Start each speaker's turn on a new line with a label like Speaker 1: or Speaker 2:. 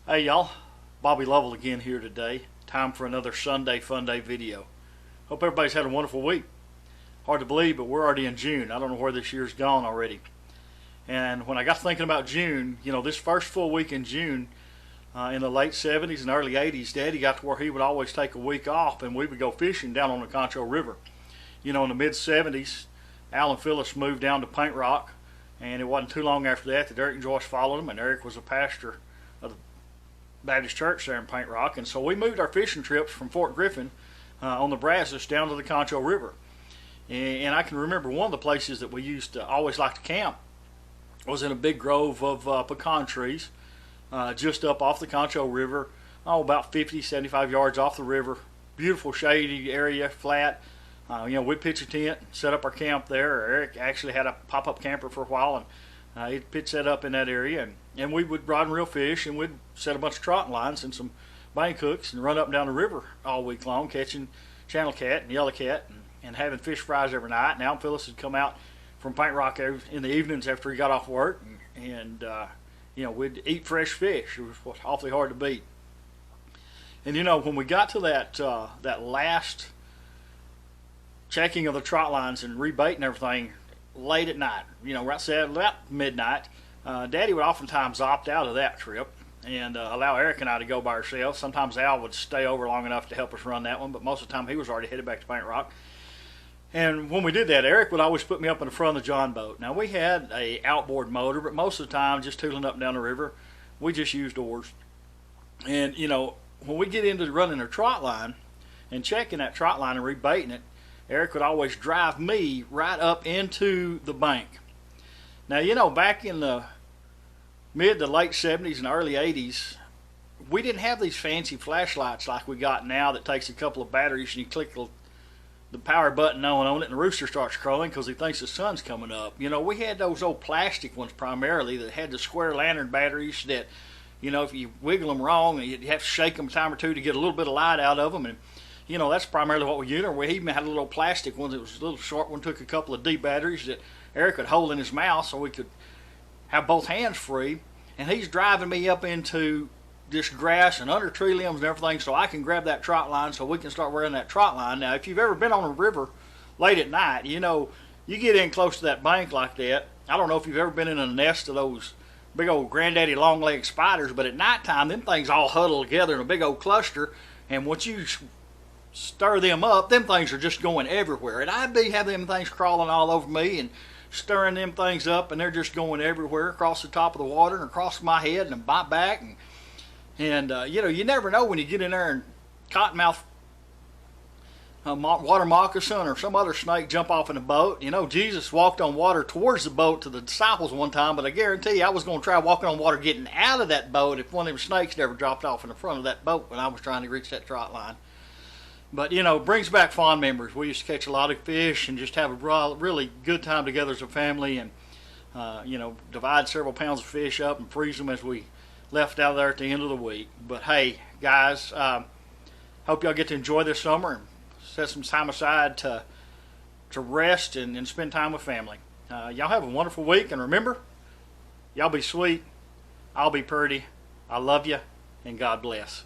Speaker 1: Hey y'all, Bobby Lovell again here today. Time for another Sunday Funday video. Hope everybody's had a wonderful week. Hard to believe, but we're already in June. I don't know where this year's gone already. And when I got thinking about June, this first full week in June, in the late 70s and early 80s, Daddy got to where he would always take a week off and we would go fishing down on the Concho River. In the mid 70s, Al and Phyllis moved down to Paint Rock, and it wasn't too long after that Eric and Joyce followed them, and Eric was a pastor of the Baptist church there in Paint Rock, and so we moved our fishing trips from Fort Griffin on the Brazos down to the Concho River. And I can remember one of the places that we used to always like to camp was in a big grove of pecan trees just up off the Concho River, about 50, 75 yards off the river. Beautiful shady area, flat. We'd pitch a tent, set up our camp there. Eric actually had a pop-up camper for a while, and he'd pitch that up in that area, and we would rod and reel fish, and we'd set a bunch of trotting lines and some bank hooks and run up and down the river all week long, catching channel cat and yellow cat and having fish fries every night. Now Phyllis would come out from Paint Rock in the evenings after he got off work, and we'd eat fresh fish. It was awfully hard to beat. And when we got to that last checking of the trot lines and rebaiting everything late at night, about midnight, Daddy would oftentimes opt out of that trip and allow Eric and I to go by ourselves. Sometimes Al would stay over long enough to help us run that one, but most of the time he was already headed back to Paint Rock. And when we did that, Eric would always put me up in the front of the John boat. Now, we had a outboard motor, but most of the time, just tooling up and down the river, we just used oars. And when we get into running a trot line and checking that trot line and rebaiting it, Eric would always drive me right up into the bank. Now, back in the mid to late 70s and early 80s, we didn't have these fancy flashlights like we got now that takes a couple of batteries and you click the power button on it and the rooster starts crowing because he thinks the sun's coming up. We had those old plastic ones primarily that had the square lantern batteries that, if you wiggle them wrong, you'd have to shake them a time or two to get a little bit of light out of them. And that's primarily what we used. We even had a little plastic one that was a little short one, took a couple of D batteries that Eric could hold in his mouth so we could have both hands free. And he's driving me up into this grass and under tree limbs and everything so I can grab that trot line so we can start wearing that trot line. Now, if you've ever been on a river late at night, you get in close to that bank like that. I don't know if you've ever been in a nest of those big old granddaddy long-legged spiders, but at nighttime, them things all huddle together in a big old cluster, and once you stir them up, them things are just going everywhere. And I'd be having them things crawling all over me and stirring them things up, and they're just going everywhere across the top of the water and across my head and my back. And you never know when you get in there and cottonmouth water moccasin or some other snake jump off in a boat. Jesus walked on water towards the boat to the disciples one time, but I guarantee you I was going to try walking on water getting out of that boat if one of them snakes never dropped off in the front of that boat when I was trying to reach that trot line. But, it brings back fond memories. We used to catch a lot of fish and just have a really good time together as a family, and, divide several pounds of fish up and freeze them as we left out there at the end of the week. But, hey, guys, hope y'all get to enjoy this summer and set some time aside to rest and spend time with family. Y'all have a wonderful week, and remember, y'all be sweet, I'll be pretty, I love you, and God bless.